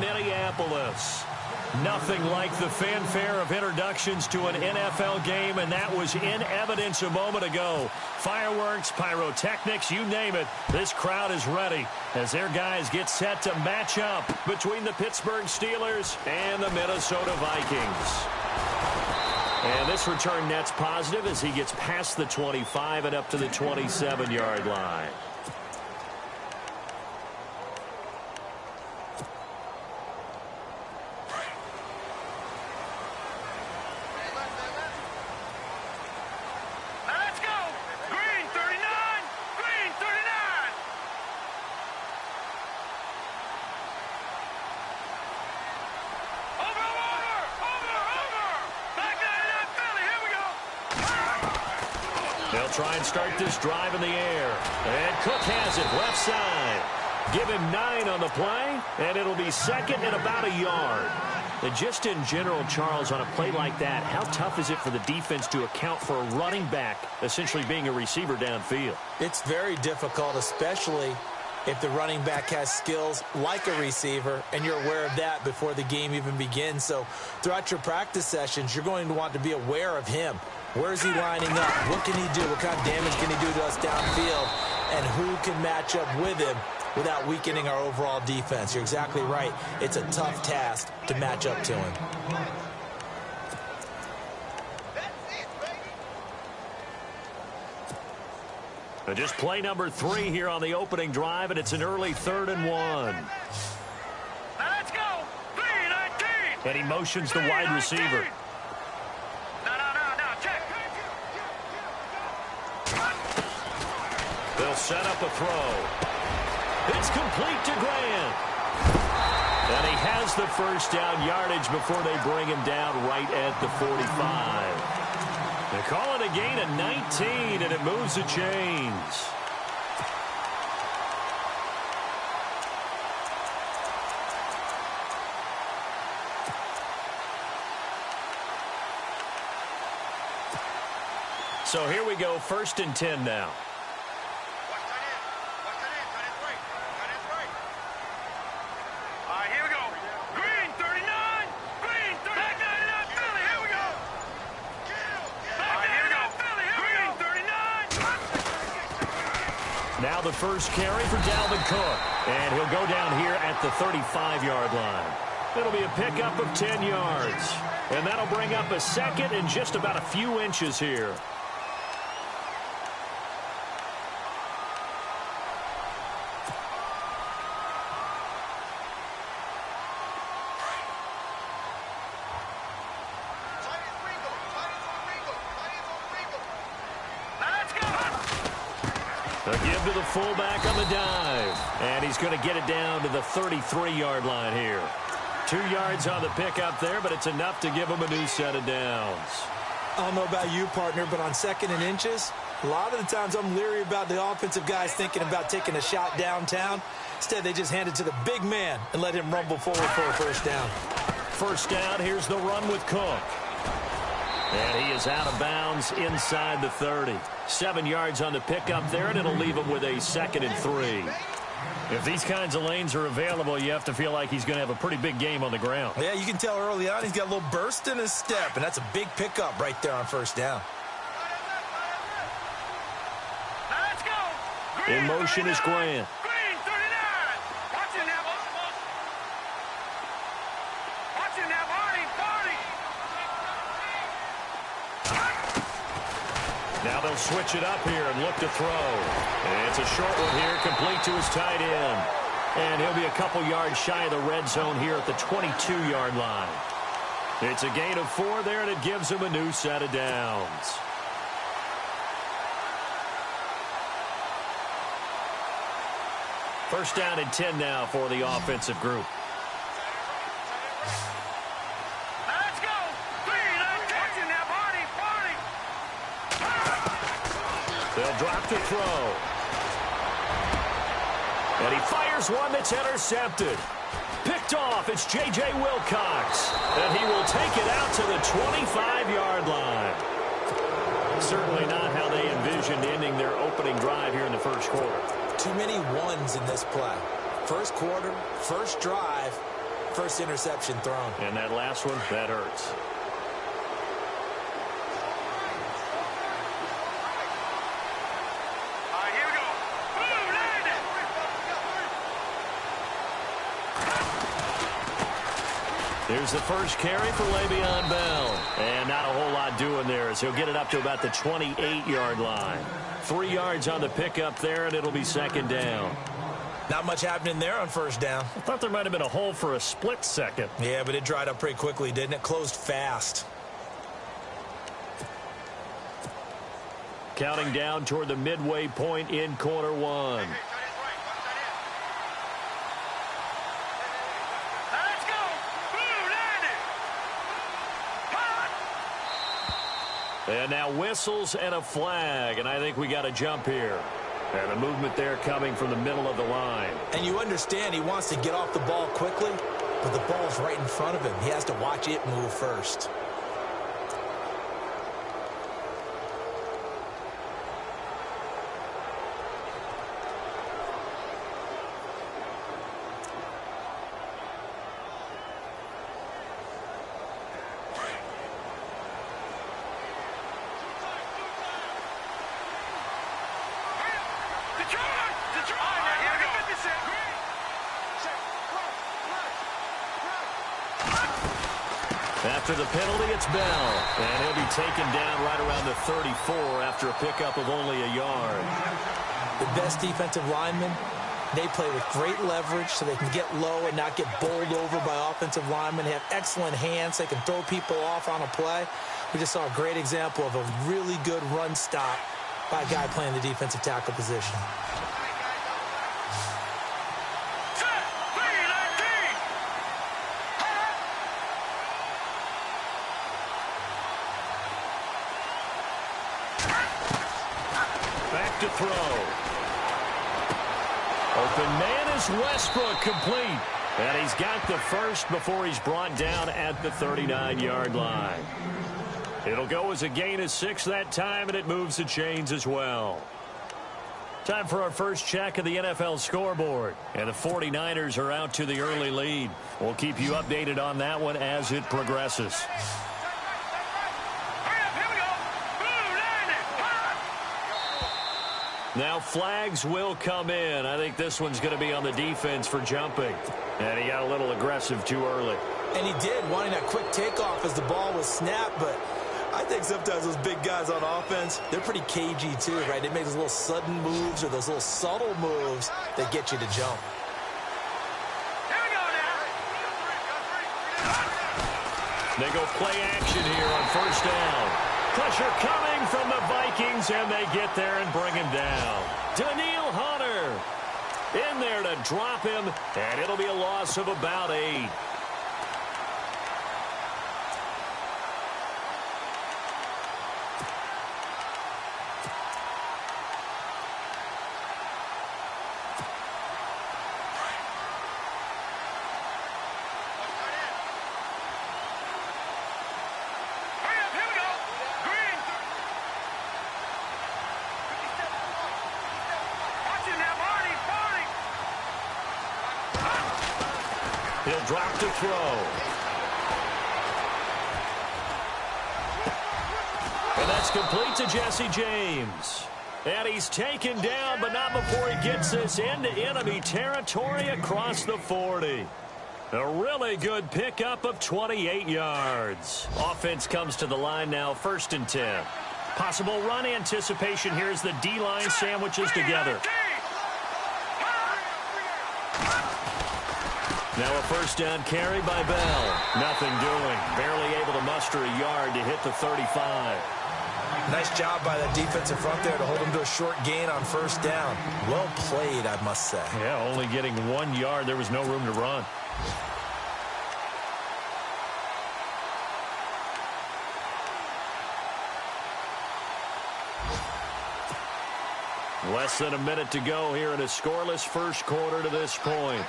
Minneapolis. Nothing like the fanfare of introductions to an NFL game, and that was in evidence a moment ago. Fireworks, pyrotechnics, you name it. This crowd is ready as their guys get set to match up between the Pittsburgh Steelers and the Minnesota Vikings. And this return net's positive as he gets past the 25 and up to the 27-yard line. They'll try and start this drive in the air. And Cook has it left side. Give him 9 on the play, and it'll be second and about a yard. And just in general, Charles, on a play like that, how tough is it for the defense to account for a running back essentially being a receiver downfield? It's very difficult, especially if the running back has skills like a receiver, and you're aware of that before the game even begins. So throughout your practice sessions, you're going to want to be aware of him. Where is he lining up? What can he do? What kind of damage can he do to us downfield? And who can match up with him without weakening our overall defense? You're exactly right. It's a tough task to match up to him. Just play number 3 here on the opening drive, and it's an early 3rd and 1. Now let's go. 3-19. And he motions the wide receiver. They'll set up a throw. It's complete to Grant. And he has the first down yardage before they bring him down right at the 45. They call it a gain of 19, and it moves the chains. So here we go, 1st and 10 now. Now the first carry for Dalvin Cook. And he'll go down here at the 35-yard line. It'll be a pickup of 10 yards. And that'll bring up a second and just about a few inches here. A give to the fullback on the dive. And he's going to get it down to the 33-yard line here. 2 yards on the pickup there, but it's enough to give him a new set of downs. I don't know about you, partner, but on 2nd and inches, a lot of the times I'm leery about the offensive guys thinking about taking a shot downtown. Instead, they just hand it to the big man and let him rumble forward for a first down. First down, here's the run with Cook. And he is out of bounds inside the 30. 7 yards on the pickup there, and it'll leave him with a 2nd and 3. If these kinds of lanes are available, you have to feel like he's going to have a pretty big game on the ground. Yeah, you can tell early on he's got a little burst in his step, and that's a big pickup right there on first down. Let's go. In motion is Grant. Green 39. Watch it now, boss. Watch it now, Barney. Now they'll switch it up here and look to throw. And it's a short one here, complete to his tight end. And he'll be a couple yards shy of the red zone here at the 22-yard line. It's a gain of 4 there, and it gives him a new set of downs. First down and 10 now for the offensive group. Let's go. Watch it now, Barney. They'll drop to throw. And he fires one that's intercepted. Picked off, it's J.J. Wilcox. And he will take it out to the 25-yard line. Certainly not how they envisioned ending their opening drive here in the first quarter. Too many ones in this play. First quarter, first drive, First interception thrown. And that last one, that hurts. All right, here we go. Boom, landed. Here's the first carry for Le'Veon Bell. And not a whole lot doing there as he'll get it up to about the 28-yard line. 3 yards on the pickup there, and it'll be second down. Not much happening there on first down. I thought there might have been a hole for a split second. Yeah, but it dried up pretty quickly, didn't it? Closed fast. Counting down toward the midway point in quarter one. Let's go. Boom, landed. And now whistles and a flag, and I think we got a jump here. And the movement there coming from the middle of the line. And you understand he wants to get off the ball quickly, but the ball's right in front of him. He has to watch it move first. After the penalty, it's Bell. And he'll be taken down right around the 34 after a pickup of only a yard. The best defensive linemen, they play with great leverage so they can get low and not get bowled over by offensive linemen. They have excellent hands. They can throw people off on a play. We just saw a great example of a really good run stop by a guy playing the defensive tackle position. To throw. Open man is Westbrook, complete. And he's got the first before he's brought down at the 39-yard line. It'll go as a gain of 6 that time, and it moves the chains as well. Time for our first check of the NFL scoreboard. And the 49ers are out to the early lead. We'll keep you updated on that one as it progresses. Now flags will come in. I think this one's going to be on the defense for jumping. And he got a little aggressive too early. And he did, wanting that quick takeoff as the ball was snapped. But I think sometimes those big guys on offense, they're pretty cagey too, right? They make those little sudden moves or those little subtle moves that get you to jump. Here we go now. They go play action here on first down. Pressure coming from the Vikings, and they get there and bring him down. Daniil Hunter in there to drop him, and it'll be a loss of about 8. He'll drop to throw. And that's complete to Jesse James. And he's taken down, but not before he gets this into enemy territory across the 40. A really good pickup of 28 yards. Offense comes to the line now, 1st and 10. Possible run anticipation here as the D-line sandwiches together. Now a first down carry by Bell. Nothing doing. Barely able to muster a yard to hit the 35. Nice job by the defensive front there to hold him to a short gain on first down. Well played, I must say. Yeah, only getting 1 yard. There was no room to run. Less than a minute to go here in a scoreless first quarter to this point.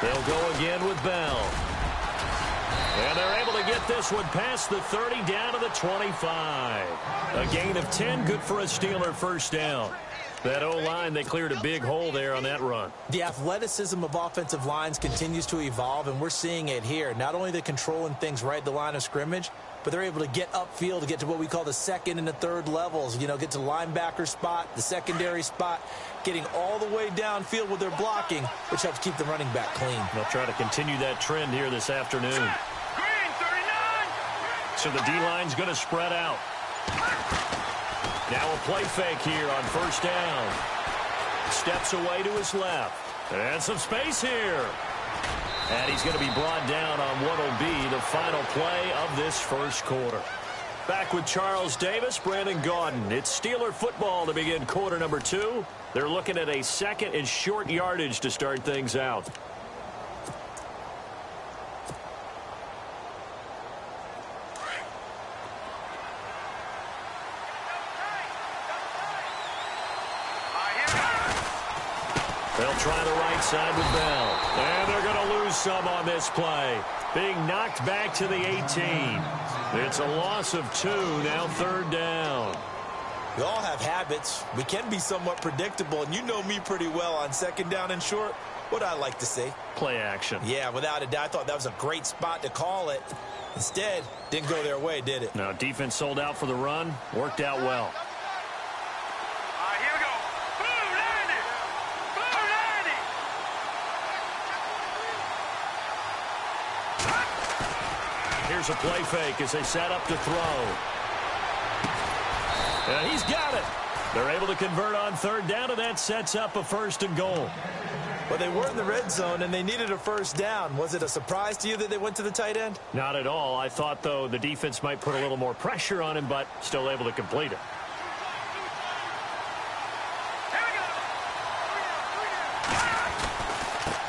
They'll go again with Bell. And they're able to get get this one past the 30 down to the 25. A gain of 10, good for a Steeler first down. That O-line, they cleared a big hole there on that run. The athleticism of offensive lines continues to evolve, and we're seeing it here. Not only are they controlling things right at the line of scrimmage, but they're able to get upfield to get to what we call the second and the third levels. You know, get to the linebacker spot, the secondary spot, getting all the way downfield with their blocking, which helps keep the running back clean. They'll try to continue that trend here this afternoon. Green, 39. So the D-line's going to spread out. Now a play fake here on first down. Steps away to his left. And some space here. And he's going to be brought down on what will be the final play of this first quarter. Back with Charles Davis, Brandon Gaudin. It's Steeler football to begin quarter number 2. They're looking at a second and short yardage to start things out. They'll try the right side with Bell. And they're going to lose some on this play. Being knocked back to the 18. It's a loss of 2, now third down. We all have habits. We can be somewhat predictable, and you know me pretty well on second down and short. What I like to say? Play action. Yeah, without a doubt, I thought that was a great spot to call it. Instead, didn't go their way, did it? Now, defense sold out for the run. Worked out well. Here we go. Blue 90. Blue 90. Here's a play fake as they set up to throw. And he's got it. They're able to convert on third down, and that sets up a first and goal. Well, they were in the red zone, and they needed a first down. Was it a surprise to you that they went to the tight end? Not at all. I thought, though, the defense might put a little more pressure on him, but still able to complete it.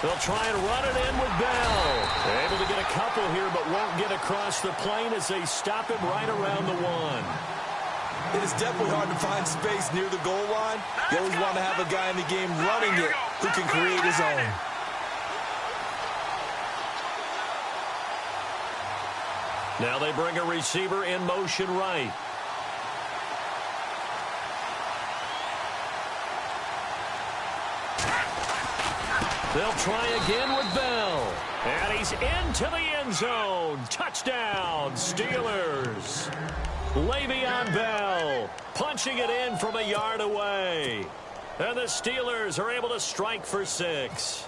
They'll try and run it in with Bell. They're able to get a couple here, but won't get across the plane as they stop him right around the 1. It is definitely hard to find space near the goal line. You always want to have a guy in the game running it who can create his own. Now they bring a receiver in motion right. They'll try again with Bell. And he's into the end zone. Touchdown, Steelers. Le'Veon Bell punching it in from a yard away. And the Steelers are able to strike for 6.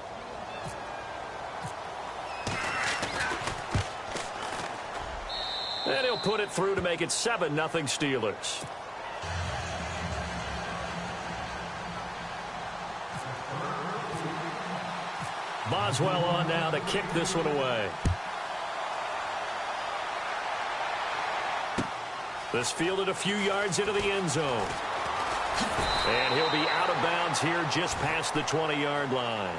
And he'll put it through to make it 7-0 Steelers. Boswell on now to kick this one away. This fielded a few yards into the end zone. And he'll be out of bounds here just past the 20-yard line.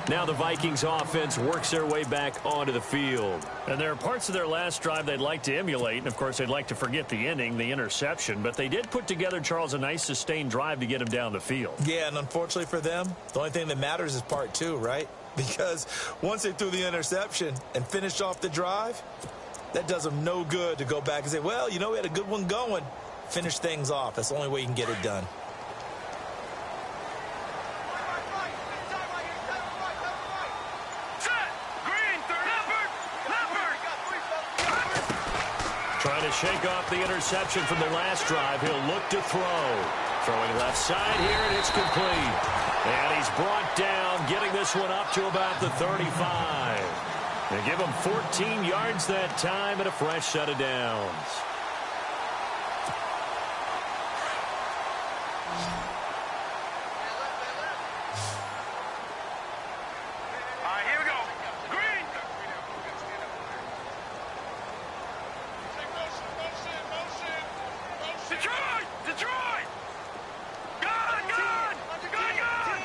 Now the Vikings offense works their way back onto the field. And there are parts of their last drive they'd like to emulate. And, of course, they'd like to forget the inning, the interception. But they did put together, Charles, a nice sustained drive to get him down the field. Yeah, and unfortunately for them, the only thing that matters is part 2, right? Because once they threw the interception and finished off the drive, that does them no good to go back and say, well, you know, we had a good one going. Finish things off. That's the only way you can get it done. Trying to shake off the interception from the last drive. He'll look to throw. Throwing left side here, and it's complete. And he's brought down, getting this one up to about the 35. They give him 14 yards that time and a fresh set of downs. Here we go. Green. Detroit! Detroit! Gone! Gone! Gone!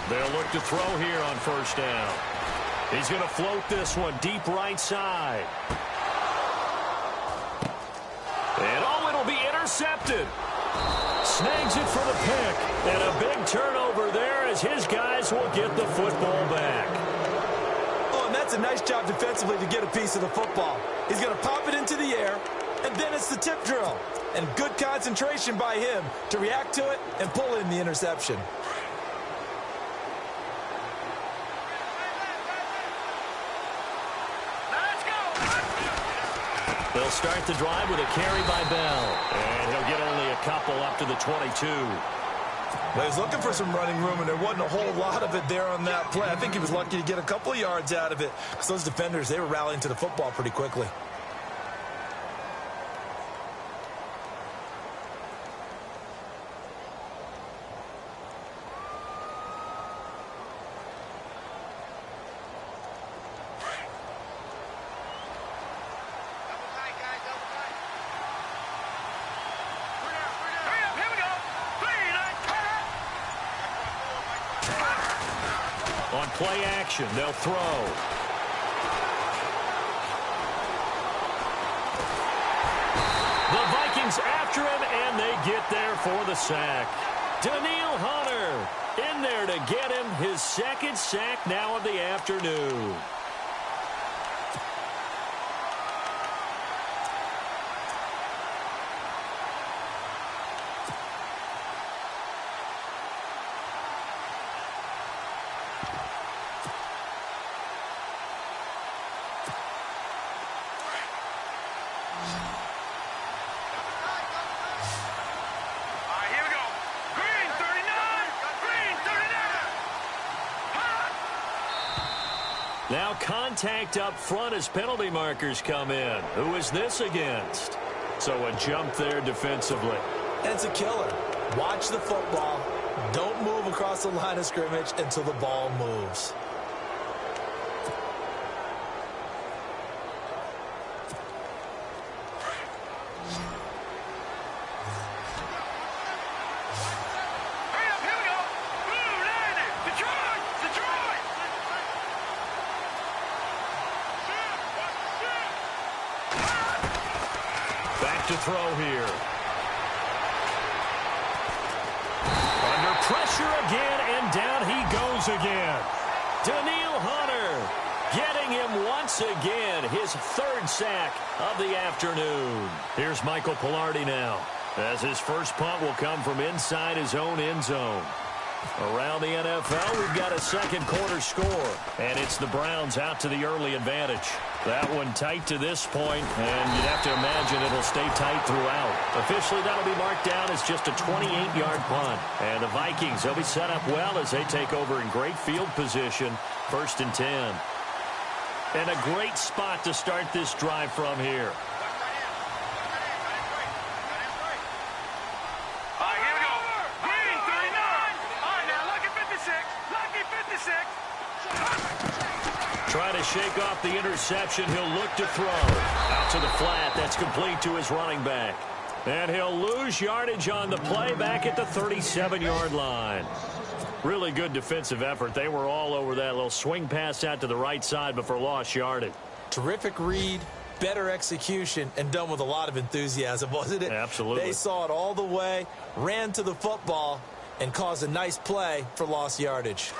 They'll look to throw here on first down. He's going to float this one deep right side. And it'll be intercepted. Snags it for the pick. And a big turnover there as his guys will get the football back. Oh, and that's It's a nice job defensively to get a piece of the football. He's going to pop it into the air, and then it's the tip drill. And good concentration by him to react to it and pull in the interception. Let's go. They'll start the drive with a carry by Bell. And he'll get only a couple up to the 22. Well, he was looking for some running room, and there wasn't a whole lot of it there on that play. I think he was lucky to get a couple of yards out of it because those defenders, they were rallying to the football pretty quickly. On play action, they'll throw. The Vikings after him, and they get there for the sack. Daniil Hunter in there to get him his second sack now of the afternoon. Now contact up front as penalty markers come in. Who is this against? So a jump there defensively. And it's a killer. Watch the football. Don't move across the line of scrimmage until the ball moves. To throw here. Under pressure again, and down he goes again. Daniil Hunter getting him once again, his third sack of the afternoon. Here's Michael Pilardi now, as his first punt will come from inside his own end zone. Around the NFL, we've got a second quarter score, and it's the Browns out to the early advantage. That one tight to this point, and you'd have to imagine it'll stay tight throughout. Officially, that'll be marked down as just a 28-yard punt. And the Vikings, they'll be set up well as they take over in great field position, 1st and 10. And a great spot to start this drive from here. Trying to shake off the interception. He'll look to throw. Out to the flat. That's complete to his running back. And he'll lose yardage on the play back at the 37-yard line. Really good defensive effort. They were all over that little swing pass out to the right side before lost yardage. Terrific read, better execution, and done with a lot of enthusiasm, wasn't it? Absolutely. They saw it all the way, ran to the football, and caused a nice play for lost yardage.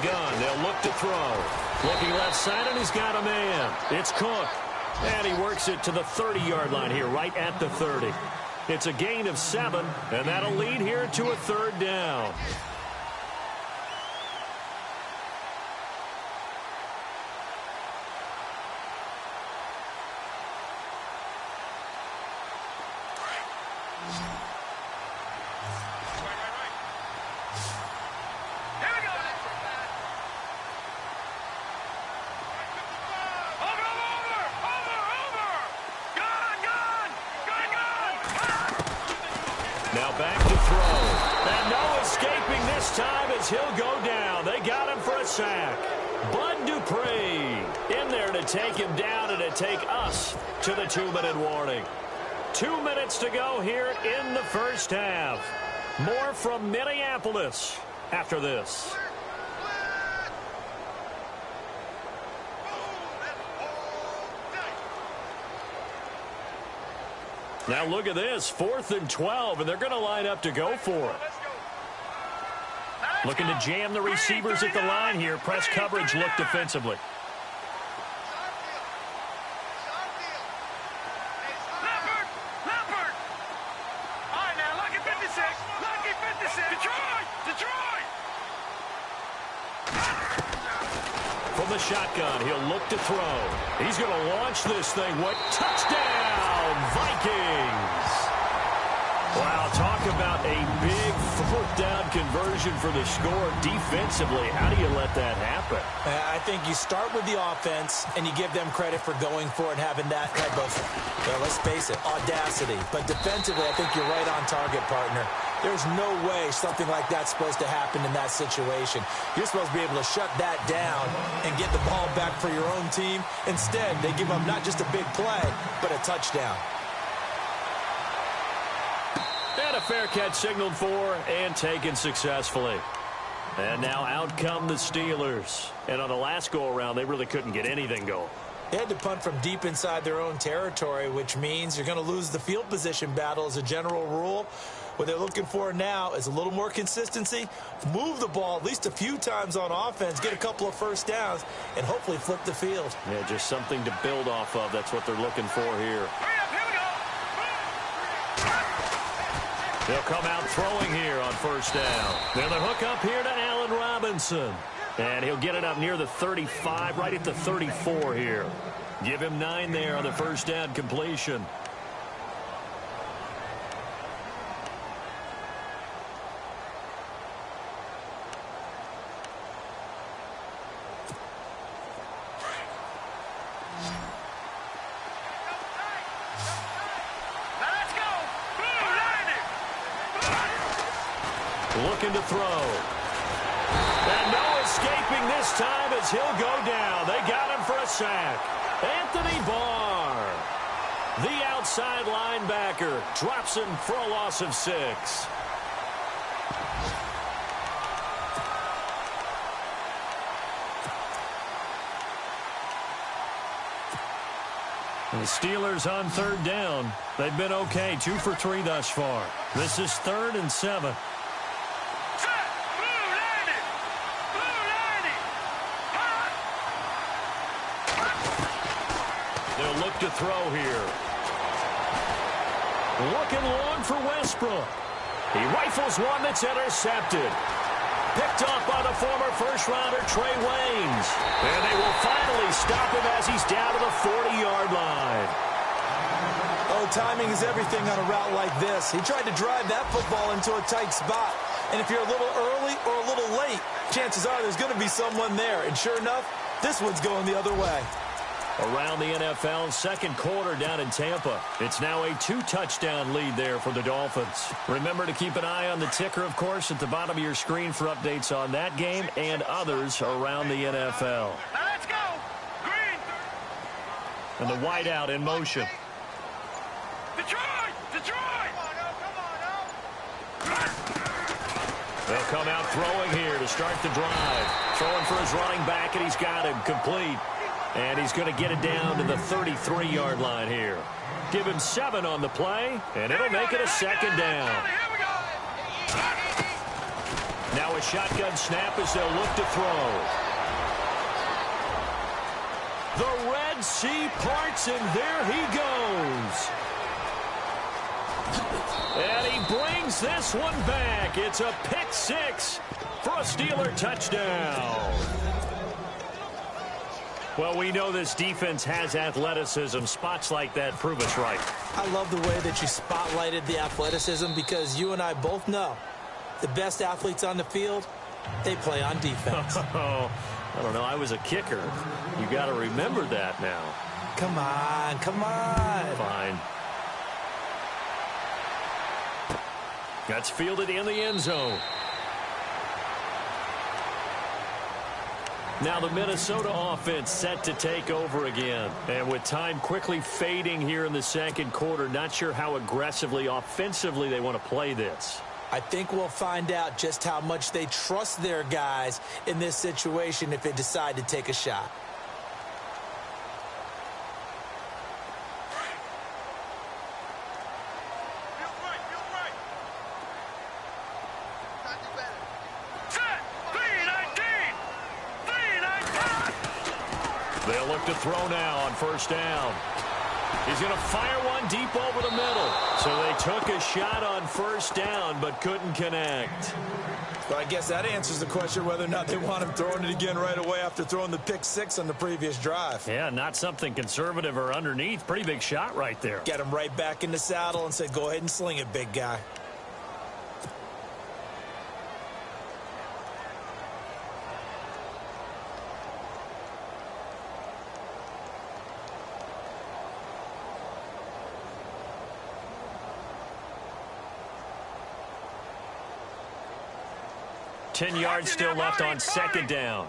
Gun. They'll look to throw. Looking left side, and he's got a man. It's Cook. And he works it to the 30-yard line here, right at the 30. It's a gain of 7, and that'll lead here to a 3rd down. Now back to throw. And no escaping this time as he'll go down. They got him for a sack. Bud Dupree in there to take him down and to take us to the 2-minute warning. 2 minutes to go here in the first half. More from Minneapolis after this. Now look at this, 4th and 12, and they're going to line up to go for it. Looking to jam the receivers at the line here. Press coverage look defensively. Leopard! All right, now, lucky 56. Lucky 56. Detroit! From the shotgun, he'll look to throw. He's going to launch this thing. What? Touchdown, Vikings! Wow, talk about a big 4th down conversion for the score defensively. How do you let that happen? I think you start with the offense, and you give them credit for going for it and having that type of, well, let's face it, audacity. But defensively, I think you're right on target, partner. There's no way something like that's supposed to happen in that situation. You're supposed to be able to shut that down and get the ball back for your own team. Instead, they give up not just a big play, but a touchdown. And a fair catch signaled for and taken successfully. And now out come the Steelers. And on the last go-around, they really couldn't get anything going. They had to punt from deep inside their own territory, which means you're going to lose the field position battle as a general rule. What they're looking for now is a little more consistency, move the ball at least a few times on offense, get a couple of first downs, and hopefully flip the field. Yeah, just something to build off of. That's what they're looking for here. They'll come out throwing here on 1st down. Now the hook up here to Allen Robinson. And he'll get it up near the 35, right at the 34 here. Give him 9 there on the 1st down completion. Looking to throw. And no escaping this time as he'll go down. They got him for a sack. Anthony Barr, the outside linebacker, drops him for a loss of 6. The Steelers on 3rd down. They've been okay, 2 for 3 thus far. This is 3rd and 7. They'll look to throw here. Looking long for Westbrook. He rifles one that's intercepted. Picked off by the former first-rounder Trey Waynes. And they will finally stop him as he's down to the 40-yard line. Oh, timing is everything on a route like this. He tried to drive that football into a tight spot. And if you're a little early or a little late, chances are there's going to be someone there. And sure enough, this one's going the other way. Around the NFL, 2nd quarter down in Tampa. It's now a 2-touchdown lead there for the Dolphins. Remember to keep an eye on the ticker, of course, at the bottom of your screen for updates on that game and others around the NFL. Now let's go. Green. And the wideout in motion. Detroit. They'll come out throwing here to start the drive. Throwing for his running back, and he's got him complete. And he's going to get it down to the 33-yard line here. Give him 7 on the play, and it'll make it a 2nd down. Now a shotgun snap as they'll look to throw. The Red Sea parts, and there he goes. And he brings this one back. It's a pick 6 for a Steeler touchdown. Well, we know this defense has athleticism. Spots like that prove us right. I love the way that you spotlighted the athleticism because you and I both know the best athletes on the field, they play on defense. I don't know. I was a kicker. You got to remember that now. Come on. Fine. That's fielded in the end zone. Now the Minnesota offense set to take over again. And with time quickly fading here in the 2nd quarter, not sure how aggressively, offensively they want to play this. I think we'll find out just how much they trust their guys in this situation if they decide to take a shot. to throw now on first down. He's going to fire one deep over the middle. So they took a shot on first down but couldn't connect. Well, I guess that answers the question whether or not they want him throwing it again right away after throwing the pick six on the previous drive. Yeah, not something conservative or underneath. Pretty big shot right there. Get him right back in the saddle and said, go ahead and sling it, big guy. Ten yards still left on second down.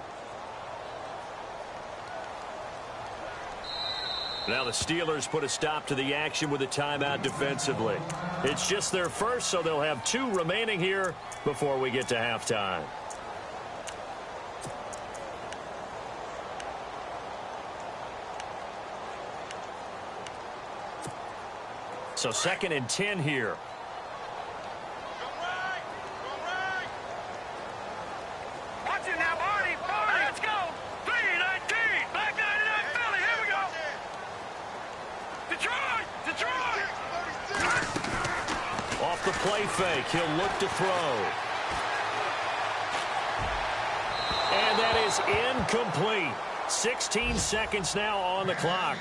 Now the Steelers put a stop to the action with a timeout defensively. It's just their first, so they'll have 2 remaining here before we get to halftime. So 2nd and 10 here. The play fake. He'll look to throw. And that is incomplete. 16 seconds now on the clock.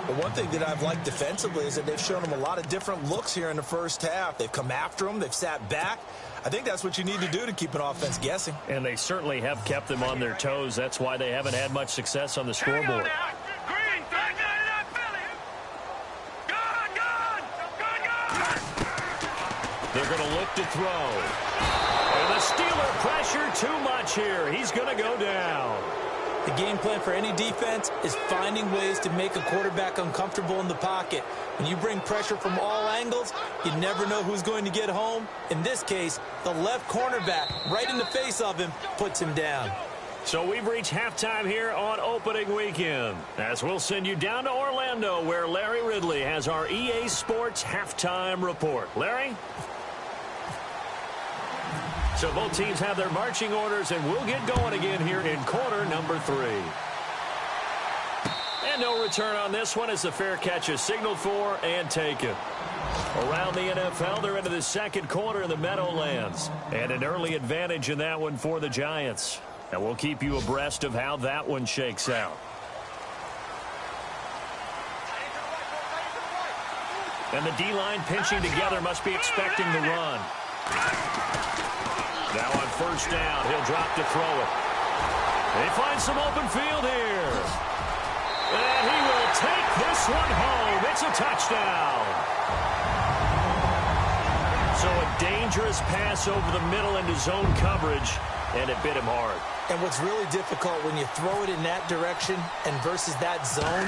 Well, one thing that I've liked defensively is that they've shown him a lot of different looks here in the first half. They've come after him. They've sat back. I think that's what you need to do to keep an offense guessing. And they certainly have kept them on their toes. That's why they haven't had much success on the scoreboard. They're going to look to throw. And the Steeler pressure too much here. He's going to go down. The game plan for any defense is finding ways to make a quarterback uncomfortable in the pocket. When you bring pressure from all angles, you never know who's going to get home. In this case, the left cornerback, right in the face of him, puts him down. So we've reached halftime here on opening weekend, as we'll send you down to Orlando, where Larry Ridley has our EA Sports halftime report. Larry? So both teams have their marching orders, and we'll get going again here in quarter number 3. And no return on this one as the fair catch is signaled for and taken. Around the NFL, they're into the second quarter in the Meadowlands, and an early advantage in that one for the Giants. And we'll keep you abreast of how that one shakes out. And the D-line pinching together must be expecting the run. Now on first down, he'll drop to throw it. They find some open field here. And he will take this one home. It's a touchdown. So a dangerous pass over the middle into zone coverage, and it bit him hard. And what's really difficult when you throw it in that direction and versus that zone,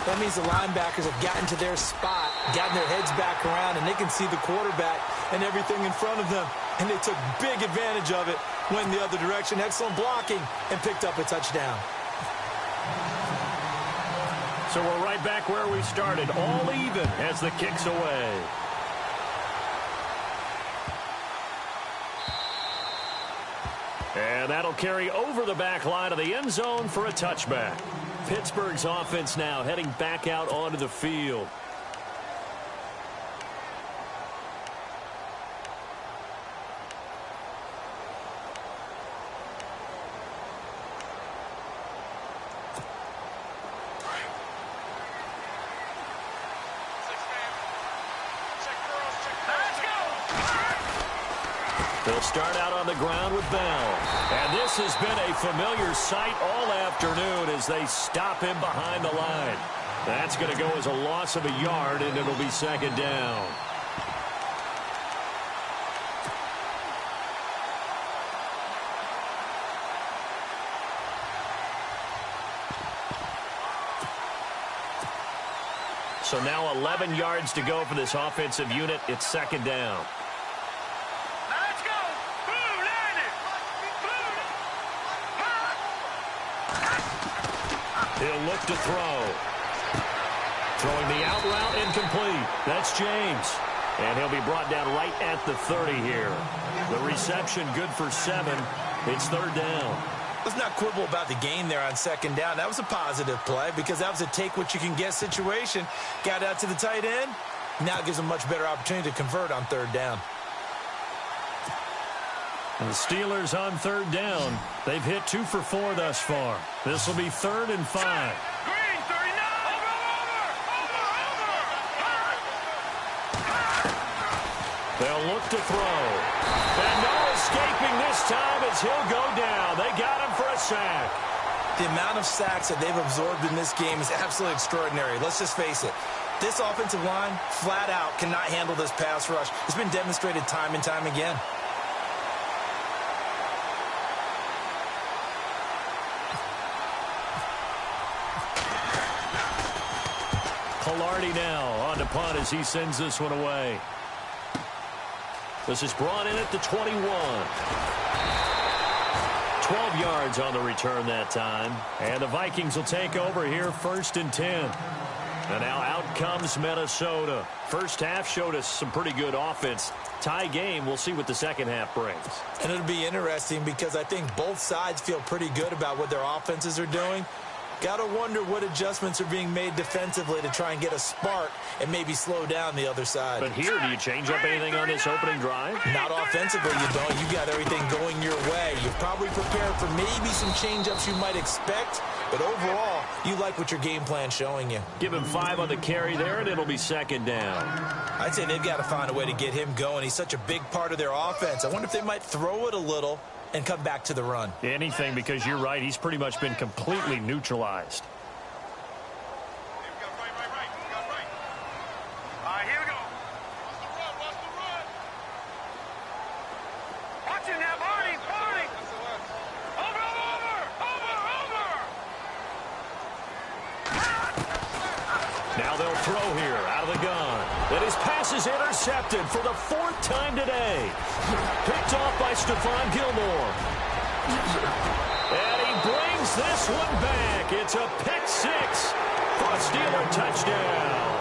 that means the linebackers have gotten to their spot, gotten their heads back around, and they can see the quarterback and everything in front of them. And they took big advantage of it, went the other direction, excellent blocking, and picked up a touchdown. So we're right back where we started, all even as the kick's away. And that'll carry over the back line of the end zone for a touchback. Pittsburgh's offense now heading back out onto the field. They'll start out on the ground with Bell. And this has been a familiar sight all afternoon as they stop him behind the line. That's going to go as a loss of a yard, and it'll be second down. So now 11 yards to go for this offensive unit. It's second down. He'll look to throw. Throwing the out route incomplete. That's James. And he'll be brought down right at the 30 here. The reception good for 7. It's third down. Let's not quibble about the gain there on second down. That was a positive play because that was a take-what-you-can-get situation. Got out to the tight end. Now it gives them a much better opportunity to convert on third down. And the Steelers on third down. They've hit 2 for 4 thus far. This will be 3rd and 5. Green, 39. They'll look to throw. And no escaping this time as he'll go down. They got him for a sack. The amount of sacks that they've absorbed in this game is absolutely extraordinary. Let's just face it. This offensive line, flat out, cannot handle this pass rush. It's been demonstrated time and time again. Pilardi now on to punt as he sends this one away. This is brought in at the 21. 12 yards on the return that time. And the Vikings will take over here 1st and 10. And now out comes Minnesota. First half showed us some pretty good offense. Tie game, we'll see what the second half brings. And it'll be interesting because I think both sides feel pretty good about what their offenses are doing. Got to wonder what adjustments are being made defensively to try and get a spark and maybe slow down the other side. But here, do you change up anything on this opening drive? Not offensively, you don't. You got everything going your way. You've probably prepared for maybe some change-ups you might expect, but overall, you like what your game plan's showing you. Give him 5 on the carry there, and it'll be 2nd down. I'd say they've got to find a way to get him going. He's such a big part of their offense. I wonder if they might throw it a little and come back to the run. Anything, because you're right. He's pretty much been completely neutralized. All right, here we go. Watch the run. Watch it now, Barney. Over. Now they'll throw here out of the gun. And his pass is intercepted for the 4th time today. Picked off by Stephon Gilmore. And he brings this one back. It's a pick 6 for a Steeler touchdown.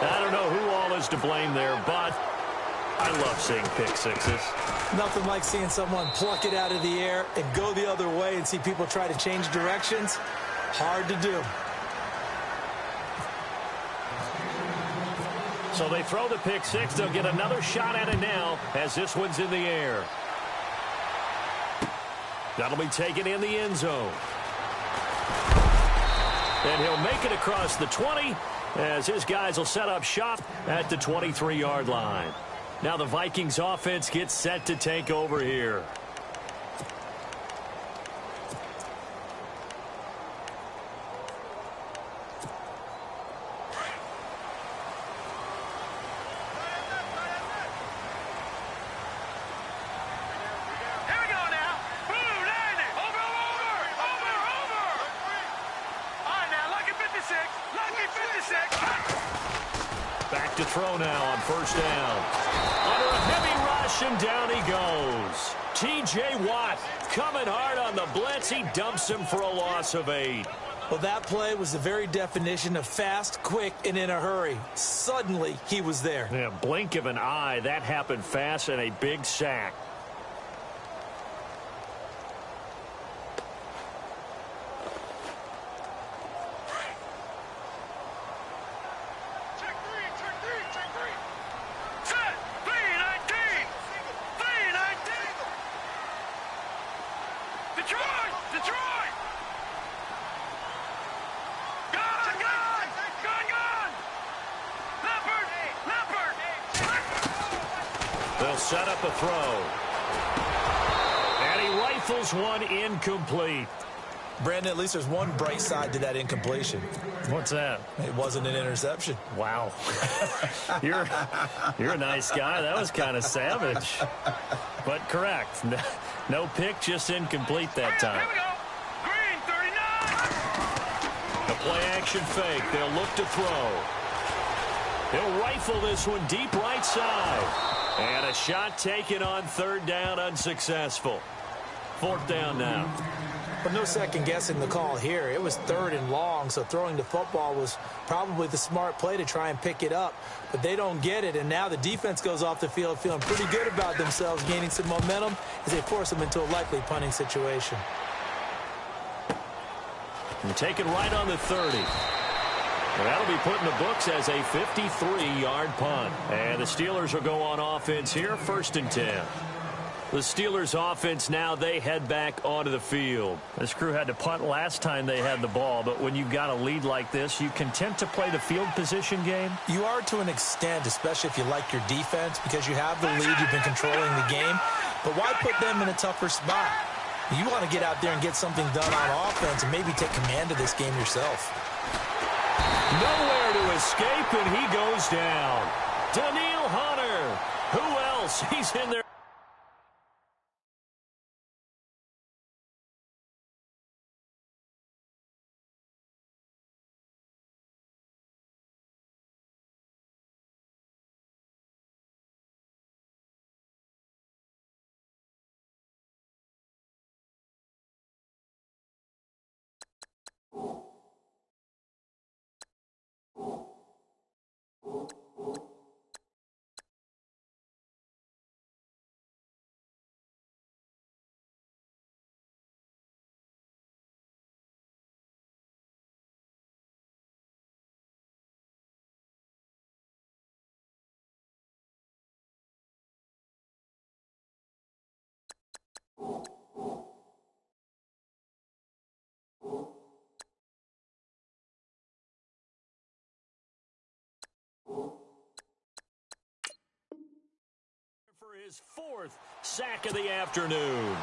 I don't know who all is to blame there, but I love seeing pick 6s. Nothing like seeing someone pluck it out of the air and go the other way and see people try to change directions. Hard to do. So they throw the pick 6. They'll get another shot at it now as this one's in the air. That'll be taken in the end zone. And he'll make it across the 20 as his guys will set up shop at the 23-yard line. Now the Vikings offense gets set to take over here. Back to throw now on 1st down. Under a heavy rush, and down he goes. T.J. Watt coming hard on the blitz. He dumps him for a loss of 8. Well, that play was the very definition of fast, quick, and in a hurry. Suddenly, he was there. Yeah, blink of an eye. That happened fast and a big sack. They'll set up a throw. And he rifles one incomplete. Brandon, at least there's one bright side to that incompletion. What's that? It wasn't an interception. Wow. You're a nice guy. That was kind of savage. But correct. No pick, just incomplete that time. Here we go. Green, 39. A play-action fake. They'll look to throw. He'll rifle this one deep right side. And a shot taken on 3rd down, unsuccessful. 4th down now. But no second-guessing the call here. It was 3rd and long, so throwing the football was probably the smart play to try and pick it up. But they don't get it, and now the defense goes off the field feeling pretty good about themselves, gaining some momentum as they force them into a likely punting situation. And taken right on the 30. And that'll be put in the books as a 53-yard punt. And the Steelers will go on offense here, 1st and 10. The Steelers offense now, they head back onto the field. This crew had to punt last time they had the ball, but when you've got a lead like this, you content to play the field position game? You are to an extent, especially if you like your defense, because you have the lead, you've been controlling the game. But why put them in a tougher spot? You want to get out there and get something done on offense and maybe take command of this game yourself. Nowhere to escape, and he goes down. Daniil Hunter. Who else? He's in there. For his 4th sack of the afternoon.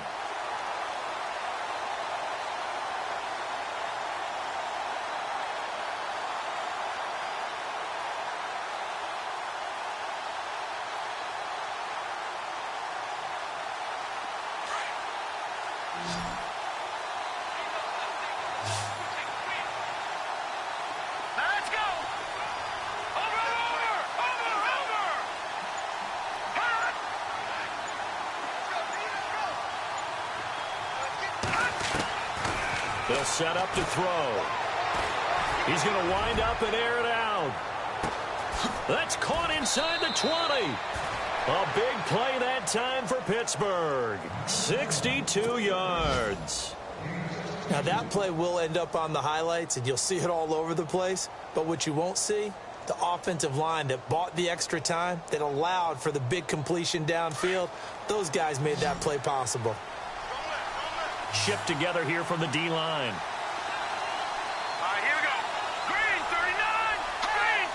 They'll set up to throw. He's going to wind up and air it out. That's caught inside the 20. A big play that time for Pittsburgh. 62 yards. Now that play will end up on the highlights, and you'll see it all over the place. But what you won't see, the offensive line that bought the extra time, that allowed for the big completion downfield, those guys made that play possible. Shift together here from the D-line. All right, here we go. Green, 39. Green,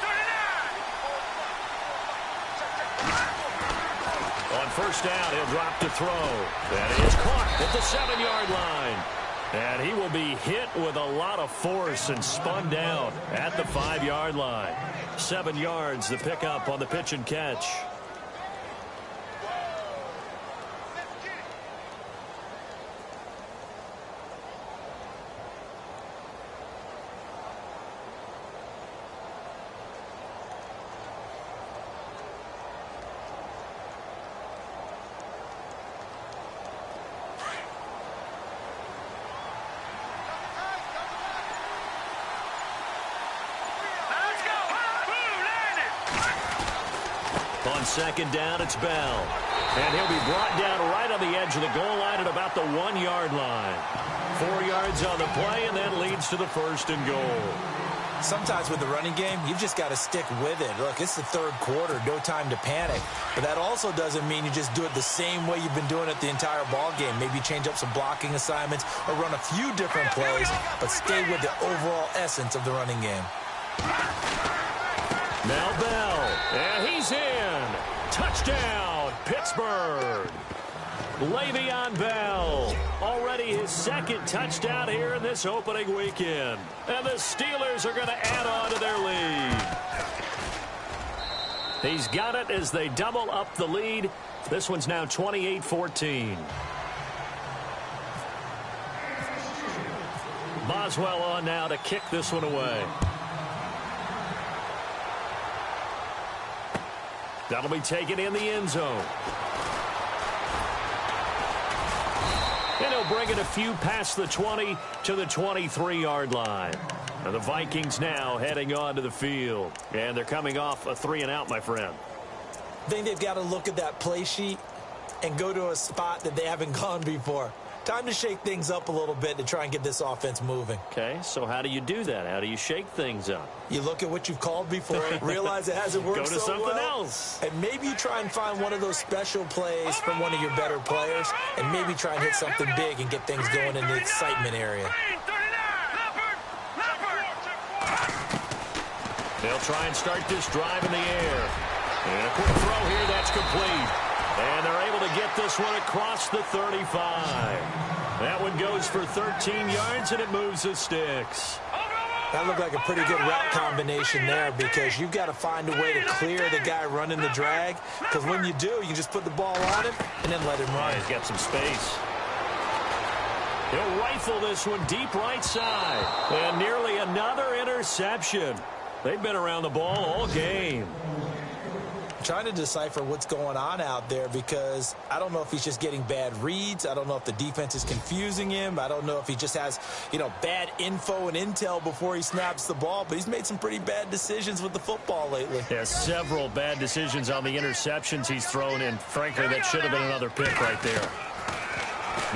39. On 1st down, he'll drop to throw. That is caught at the 7-yard line. And he will be hit with a lot of force and spun down at the 5-yard line. 7 yards, the pickup on the pitch and catch. On 2nd down, it's Bell. And he'll be brought down right on the edge of the goal line at about the 1-yard line. 4 yards on the play, and that leads to the 1st and goal. Sometimes with the running game, you've just got to stick with it. Look, it's the 3rd quarter, no time to panic. But that also doesn't mean you just do it the same way you've been doing it the entire ball game. Maybe change up some blocking assignments or run a few different plays, but stay with the overall essence of the running game. Now Bell, and he's in. Touchdown, Pittsburgh. Le'Veon Bell, already his 2nd touchdown here in this opening weekend. And the Steelers are going to add on to their lead. He's got it as they double up the lead. This one's now 28-14. Boswell on now to kick this one away. That'll be taken in the end zone. And he'll bring it a few past the 20 to the 23-yard line. And the Vikings now heading onto the field. And they're coming off a 3-and-out, my friend. I think they've got to look at that play sheet and go to a spot that they haven't gone before. Time to shake things up a little bit to try and get this offense moving. Okay, so how do you do that? How do you shake things up? You look at what you've called before, realize it hasn't worked so well. Go to something else. And maybe you try and find one of those special plays from one of your better players, and maybe try and hit something big and get things going in the excitement area. They'll try and start this drive in the air. And a quick throw here, that's complete. And they're able to get this one across the 35. That one goes for 13 yards, and it moves the sticks. That looked like a pretty good route combination there, because you've got to find a way to clear the guy running the drag, because when you do, you can just put the ball on him and then let him run. He's got some space. He'll rifle this one deep right side. And nearly another interception. They've been around the ball all game. Trying to decipher what's going on out there, because I don't know if he's just getting bad reads. I don't know if the defense is confusing him. I don't know if he just has, bad info and intel before he snaps the ball. But he's made some pretty bad decisions with the football lately. Yeah, several bad decisions on the interceptions he's thrown in. Frankly, that should have been another pick right there.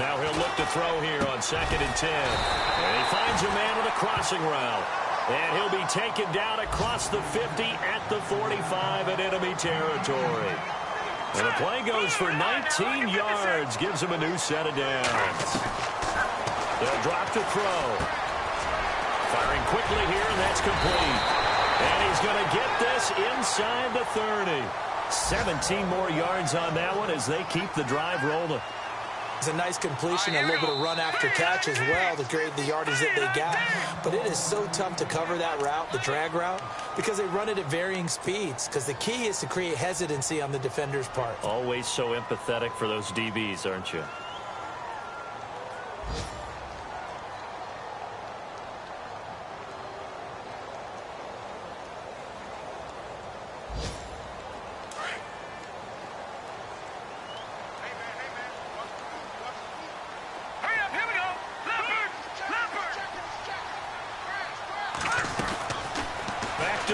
Now he'll look to throw here on 2nd and 10. And he finds a man with a crossing route. And he'll be taken down across the 50 at the 45 in enemy territory. And the play goes for 19 yards, gives him a new set of downs. They'll drop to throw. Firing quickly here, and that's complete. And he's going to get this inside the 30. 17 more yards on that one as they keep the drive rolling. It's a nice completion, a little bit of run after catch as well to create the yardage that they got. But it is so tough to cover that route, the drag route, because they run it at varying speeds. Because the key is to create hesitancy on the defender's part. Always so empathetic for those DBs, aren't you?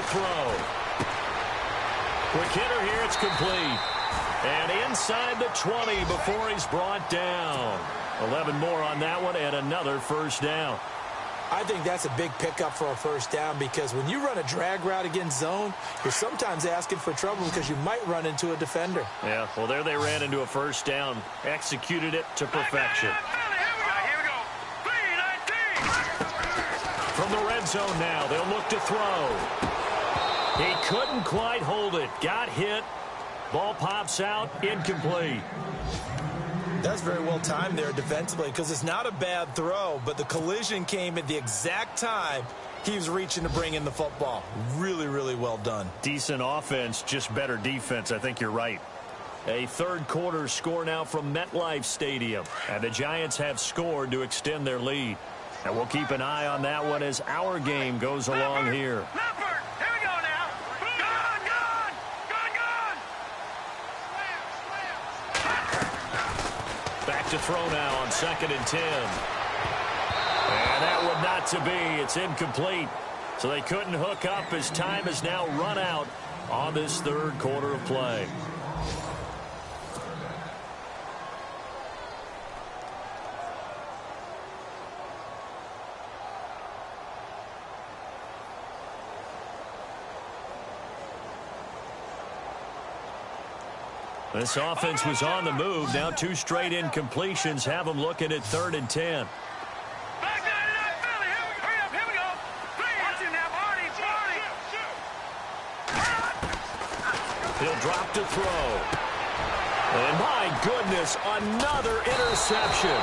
Throw. Quick hitter here, it's complete. And inside the 20 before he's brought down. 11 more on that one and another first down. I think that's a big pickup for a first down, because when you run a drag route against zone, you're sometimes asking for trouble because you might run into a defender. Yeah, well, there they ran into a first down. Executed it to perfection. From the red zone now, they'll look to throw. He couldn't quite hold it. Got hit. Ball pops out. Incomplete. That's very well timed there defensively, because it's not a bad throw, but the collision came at the exact time he was reaching to bring in the football. Really, really well done. Decent offense, just better defense. I think you're right. A third quarter score now from MetLife Stadium. And the Giants have scored to extend their lead. And we'll keep an eye on that one as our game goes along here. Back to throw now on 2nd and 10. And that one not to be. It's incomplete. So they couldn't hook up as time has now run out on this third quarter of play. This offense was on the move. Now 2 straight incompletions have them looking at 3rd and 10. He'll drop to throw. And my goodness, another interception.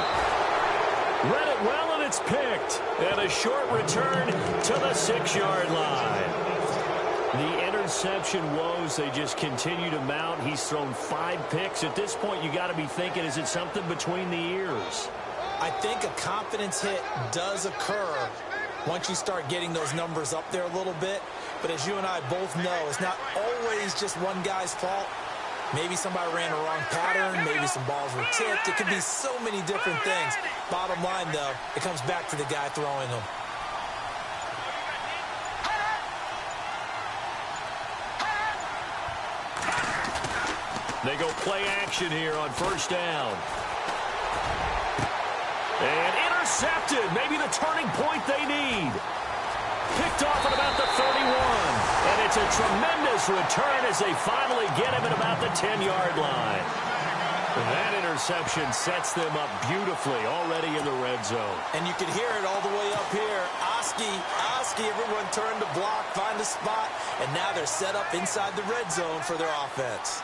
Read it well, and it's picked. And a short return to the 6-yard line. The interception woes, they just continue to mount. He's thrown 5 picks. At this point, you got to be thinking, is it something between the ears? I think a confidence hit does occur once you start getting those numbers up there a little bit. But as you and I both know, it's not always just one guy's fault. Maybe somebody ran a wrong pattern. Maybe some balls were tipped. It could be so many different things. Bottom line, though, it comes back to the guy throwing them. They go play action here on first down. And intercepted. Maybe the turning point they need. Picked off at about the 31. And it's a tremendous return as they finally get him at about the 10-yard line. That interception sets them up beautifully already in the red zone. And you can hear it all the way up here. Oski, everyone turned to block, find a spot, and now they're set up inside the red zone for their offense.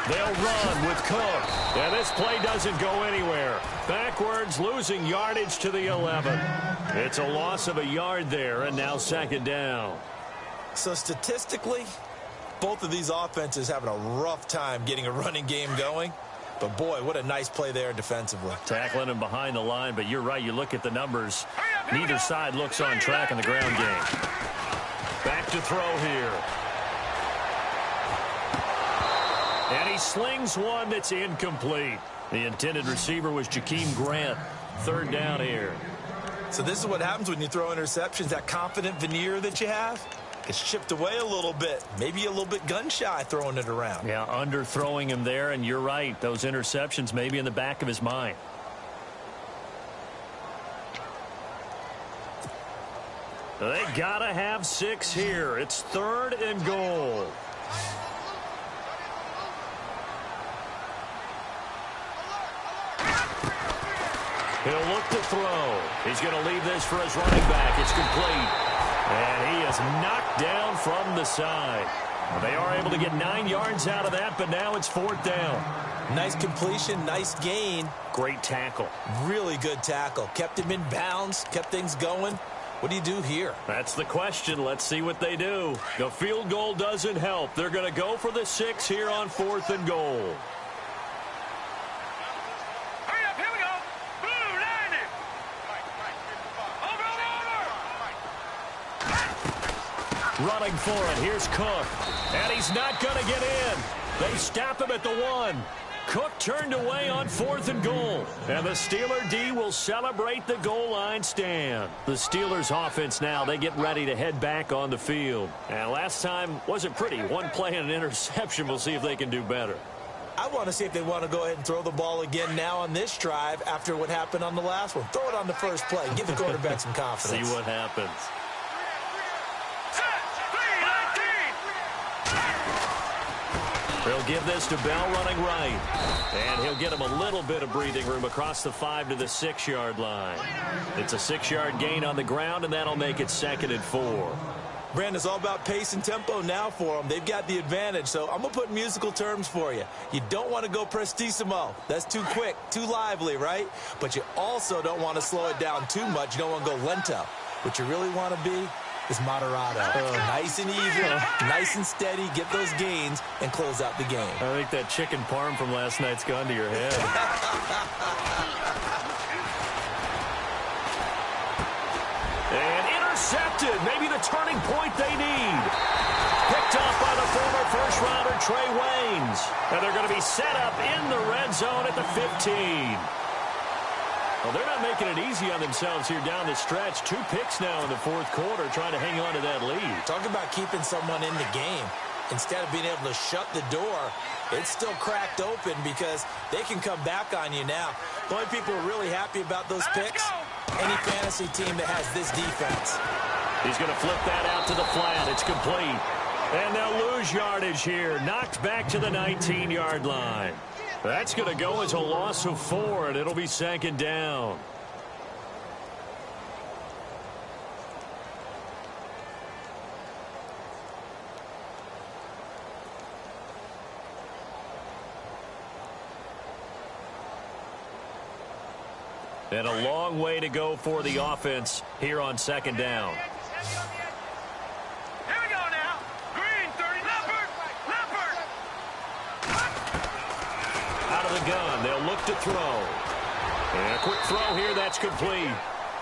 They'll run with Cook. And this play doesn't go anywhere. Backwards, losing yardage to the 11. It's a loss of a yard there, and now second down. So statistically, both of these offenses having a rough time getting a running game going. But, boy, what a nice play there defensively. Tackling him behind the line, but you're right. You look at the numbers. Neither side looks on track in the ground game. Back to throw here. And he slings one that's incomplete. The intended receiver was Jakeem Grant. Third down here. So this is what happens when you throw interceptions. That confident veneer that you have, it's chipped away a little bit. Maybe a little bit gun-shy throwing it around. Yeah, underthrowing him there, and you're right. Those interceptions may be in the back of his mind. They gotta have 6 here. It's 3rd and goal. He'll look to throw. He's going to leave this for his running back. It's complete. And he is knocked down from the side. They are able to get 9 yards out of that, but now it's 4th down. Nice completion, nice gain. Great tackle. Really good tackle. Kept him in bounds, kept things going. What do you do here? That's the question. Let's see what they do. The field goal doesn't help. They're going to go for the 6 here on 4th and goal. Running for it. Here's Cook. And he's not going to get in. They stop him at the 1. Cook turned away on 4th and goal. And the Steeler D will celebrate the goal line stand. The Steelers offense now, they get ready to head back on the field. And last time wasn't pretty. One play and an interception. We'll see if they can do better. I want to see if they want to go ahead and throw the ball again now on this drive after what happened on the last one. Throw it on the first play. Give the quarterback some confidence. See what happens. They'll give this to Bell running right. And he'll get him a little bit of breathing room across the 5 to the 6-yard line. It's a 6-yard gain on the ground, and that'll make it 2nd and 4. Brandon, it's all about pace and tempo now for them. They've got the advantage, so I'm going to put musical terms for you. You don't want to go prestissimo. That's too quick, too lively, right? But you also don't want to slow it down too much. You don't want to go lento. What you really want to be is moderato. Nice and even, nice and steady, get those gains, and close out the game. I think that chicken parm from last night's gone to your head. And intercepted. Maybe the turning point they need. Picked up by the former first-rounder Trey Waynes. And they're going to be set up in the red zone at the 15. Well, they're not making it easy on themselves here down the stretch. 2 picks now in the 4th quarter, trying to hang on to that lead. Talk about keeping someone in the game. Instead of being able to shut the door, it's still cracked open because they can come back on you now. The only people who are really happy about those picks, any fantasy team that has this defense. He's going to flip that out to the flat. It's complete. And they'll lose yardage here. Knocked back to the 19-yard line. That's going to go as a loss of 4, and it'll be 2nd down. And a long way to go for the offense here on 2nd down. Gun. They'll look to throw. And a quick throw here. That's complete.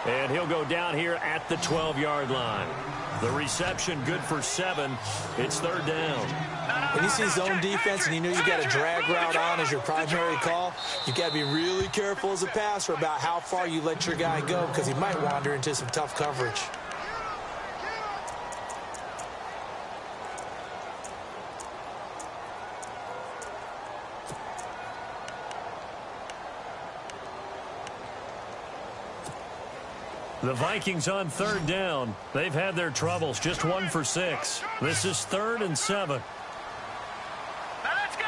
And he'll go down here at the 12-yard line. The reception good for 7. It's 3rd down. When you see zone defense and you know you got a drag route on as your primary call, you got to be really careful as a passer about how far you let your guy go because he might wander into some tough coverage. The Vikings on 3rd down. They've had their troubles. Just 1 for 6. This is 3rd and 7. Now let's go.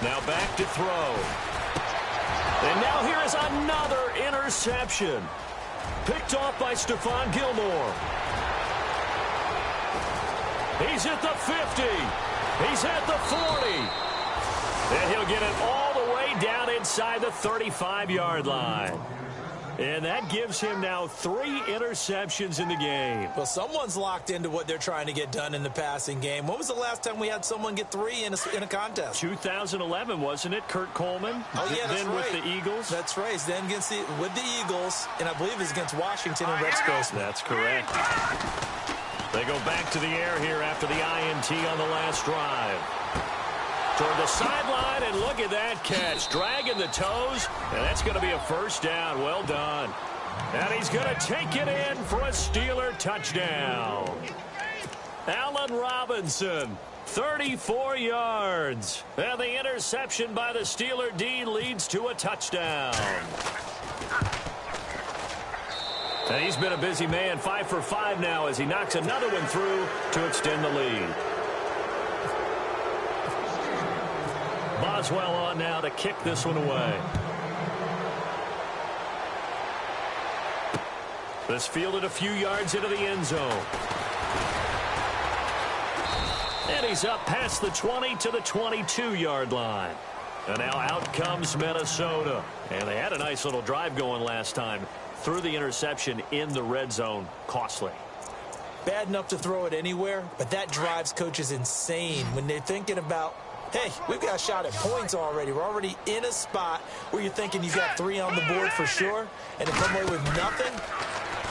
Now back to throw. And now here is another interception. Picked off by Stephon Gilmore. He's at the 50. He's at the 40. And he'll get it all the way down inside the 35-yard line. And that gives him now 3 interceptions in the game. Well, someone's locked into what they're trying to get done in the passing game. When was the last time we had someone get 3 in a contest? 2011, wasn't it? Kurt Coleman? Oh, yeah, that's then right. with the Eagles? That's right. Then with the Eagles, and I believe it's against Washington and Rex Grossman. That's correct. They go back to the air here after the INT on the last drive. Toward the sideline, and look at that catch. Dragging the toes, and that's going to be a 1st down. Well done. And he's going to take it in for a Steeler touchdown. Allen Robinson, 34 yards. And the interception by the Steeler D leads to a touchdown. And he's been a busy man, 5 for 5 now as he knocks another one through to extend the lead. Boswell on now to kick this one away. This fielded a few yards into the end zone. And he's up past the 20 to the 22-yard line. And now out comes Minnesota. And they had a nice little drive going last time. Threw the interception in the red zone. Costly. Bad enough to throw it anywhere, but that drives coaches insane when they're thinking about, hey, we've got a shot at points already. We're already in a spot where you're thinking you've got 3 on the board for sure, and to come away with nothing,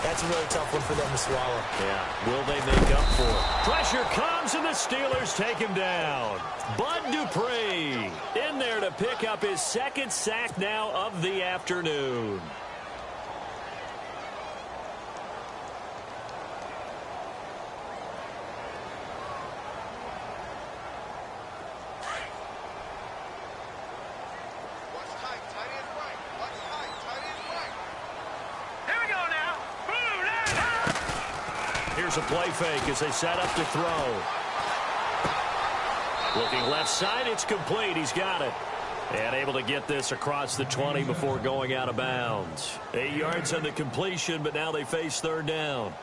that's a really tough one for them to swallow. Yeah, will they make up for it? Pressure comes, and the Steelers take him down. Bud Dupree in there to pick up his 2nd sack now of the afternoon. Here's a play fake as they set up to throw. Looking left side, it's complete. He's got it. And able to get this across the 20 before going out of bounds. 8 yards on the completion, but now they face 3rd down.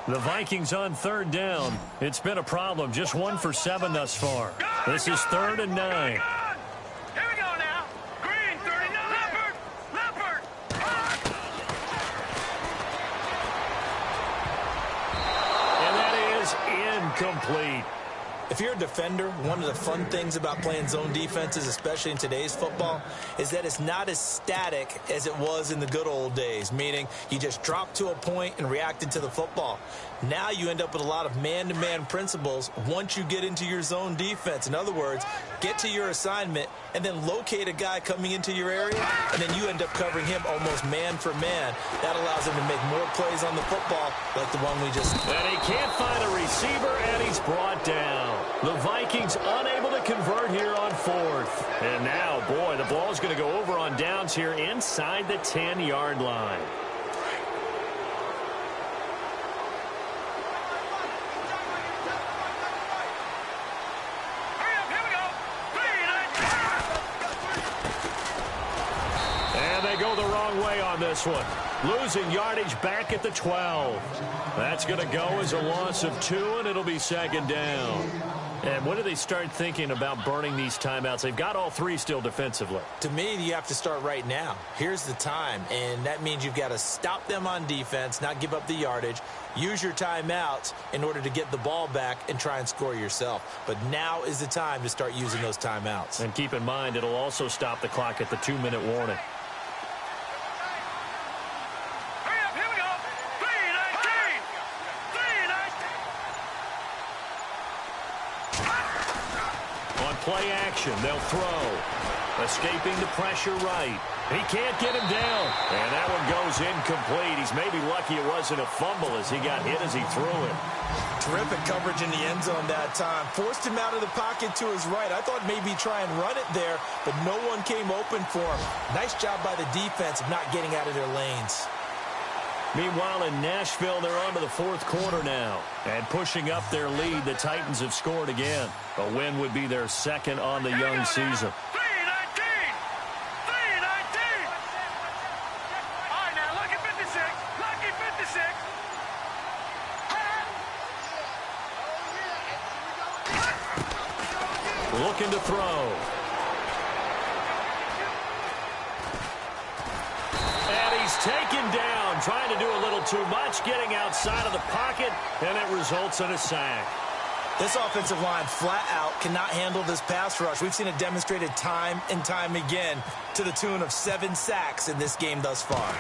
The Vikings on 3rd down. It's been a problem. Just 1 for 7 thus far. This is 3rd and 9. Complete. If you're a defender, one of the fun things about playing zone defenses, especially in today's football, is that it's not as static as it was in the good old days, meaning you just drop to a point and reacted to the football. Now you end up with a lot of man-to-man principles once you get into your zone defense. In other words, get to your assignment and then locate a guy coming into your area, and then you end up covering him almost man for man. That allows him to make more plays on the football like the one we just... And he can't find a receiver, and he's brought down. The Vikings unable to convert here on 4th. And now, boy, the ball's going to go over on downs here inside the 10-yard line. And they go the wrong way on this one. Losing yardage back at the 12. That's going to go as a loss of 2, and it'll be 2nd down. And when do they start thinking about burning these timeouts? They've got all three still defensively. To me, you have to start right now. Here's the time, and that means you've got to stop them on defense, not give up the yardage, use your timeouts in order to get the ball back and try and score yourself. But now is the time to start using those timeouts. And keep in mind, it'll also stop the clock at the 2-minute warning. Play action. They'll throw. Escaping the pressure right. He can't get him down. And that one goes incomplete. He's maybe lucky it wasn't a fumble as he got hit as he threw it. Terrific coverage in the end zone that time. Forced him out of the pocket to his right. I thought maybe try and run it there, but no one came open for him. Nice job by the defense of not getting out of their lanes. Meanwhile, in Nashville, they're on to the fourth quarter now. And pushing up their lead, the Titans have scored again. A win would be their second on the young season. 3-19! 3-19! All right, now, lucky 56. Lucky 56. Looking to throw. Taken down, trying to do a little too much, getting outside of the pocket, and it results in a sack. This offensive line flat out cannot handle this pass rush. We've seen it demonstrated time and time again to the tune of 7 sacks in this game thus far.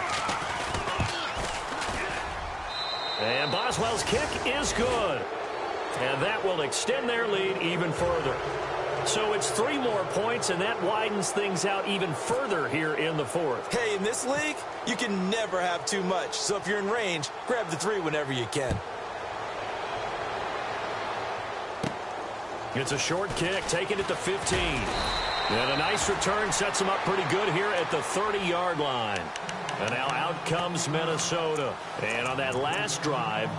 And Boswell's kick is good. And that will extend their lead even further. So it's 3 more points, and that widens things out even further here in the fourth. Hey, in this league, you can never have too much. So if you're in range, grab the 3 whenever you can. It's a short kick, taking it to 15. And a nice return sets them up pretty good here at the 30-yard line. And now out comes Minnesota. And on that last drive,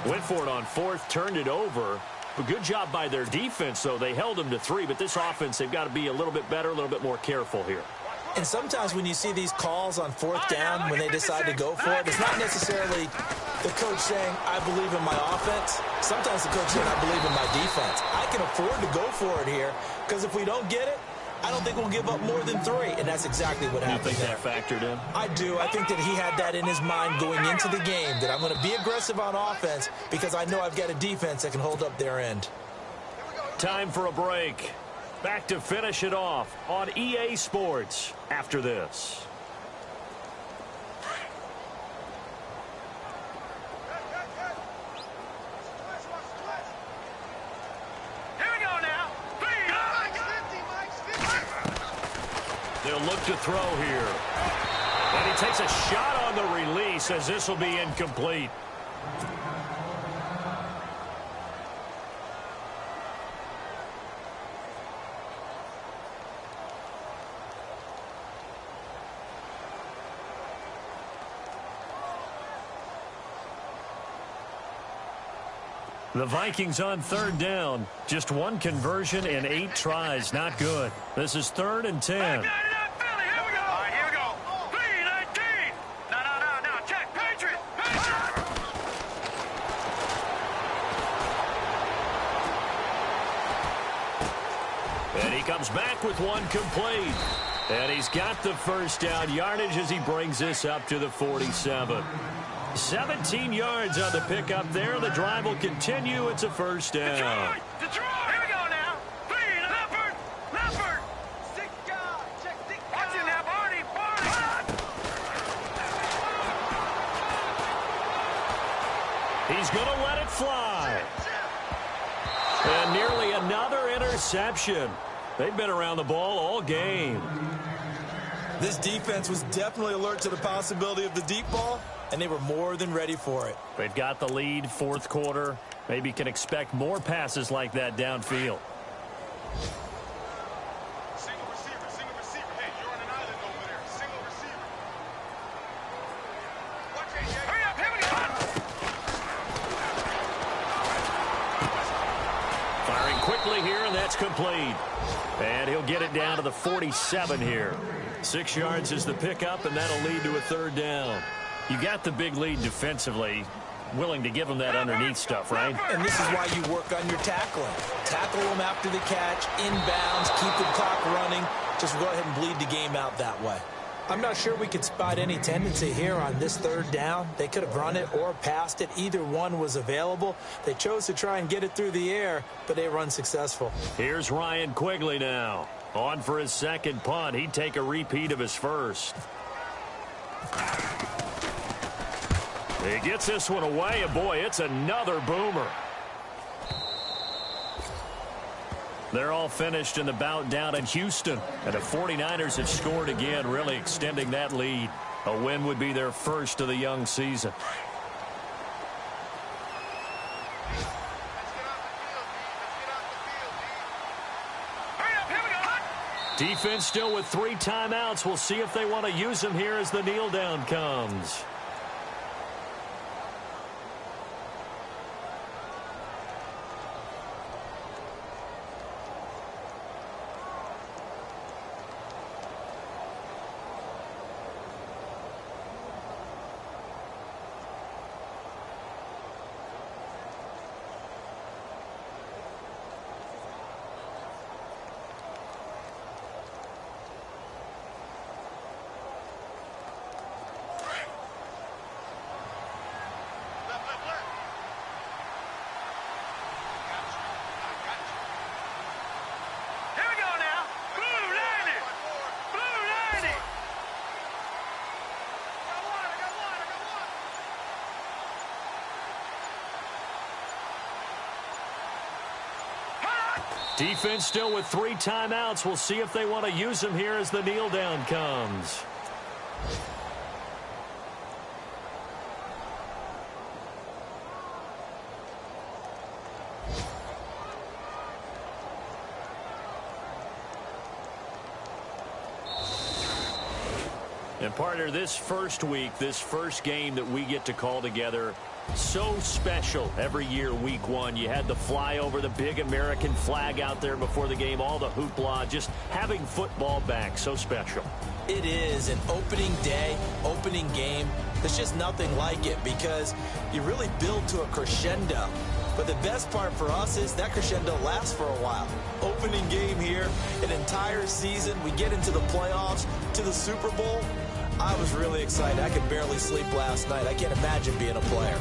went for it on fourth, turned it over. But good job by their defense, though. They held them to 3, but this offense, they've got to be a little bit better, a little bit more careful here. And sometimes when you see these calls on fourth down, when they decide to go for it, it's not necessarily the coach saying, I believe in my offense. Sometimes the coach saying, I believe in my defense. I can afford to go for it here, because if we don't get it, I don't think we'll give up more than 3, and that's exactly what happened there. You think that factored in? I do. I think that he had that in his mind going into the game, that I'm going to be aggressive on offense because I know I've got a defense that can hold up their end. Time for a break. Back to finish it off on EA Sports after this. They'll look to throw here. And he takes a shot on the release as this will be incomplete. The Vikings on third down. Just 1 conversion in 8 tries. Not good. This is 3rd and 10. And he comes back with 1 complete. And he's got the first down yardage as he brings this up to the 47. 17 yards on the pickup there. The drive will continue. It's a first down. Detroit! Here we go now. Leopard! Watch it now, Barney! He's going to let it fly. And nearly another interception. They've been around the ball all game. This defense was definitely alert to the possibility of the deep ball, and they were more than ready for it. They've got the lead, fourth quarter. Maybe can expect more passes like that downfield. Single receiver. Hey, you're on an island over there. Single receiver. Watch it, Jay. Hurry up, here we go. Firing quickly here, and that's complete. And he'll get it down to the 47 here. 6 yards is the pickup, and that'll lead to a third down. You got the big lead defensively. willing to give him that underneath stuff, right? And this is why you work on your tackling. Tackle them after the catch, inbounds, keep the clock running. Just go ahead and bleed the game out that way. I'm not sure we could spot any tendency here on this third down. They could have run it or passed it. Either one was available. They chose to try and get it through the air, but they were unsuccessful. Here's Ryan Quigley now. On for his second punt. He'd take a repeat of his first. He gets this one away, and boy, it's another boomer. They're all finished in the bout down in Houston. And the 49ers have scored again, really extending that lead. A win would be their first of the young season. Defense still with 3 timeouts. We'll see if they want to use them here as the kneel down comes. Defense still with 3 timeouts. We'll see if they want to use them here as the kneel down comes. And partner, this first week, this first game that we get to call together, so special every year, week 1. You had the flyover, the big American flag out there before the game, all the hoopla, just having football back, so special. It is an opening day, opening game. There's just nothing like it because you really build to a crescendo. But the best part for us is that crescendo lasts for a while. Opening game here, an entire season. We get into the playoffs, to the Super Bowl. I was really excited. I could barely sleep last night. I can't imagine being a player.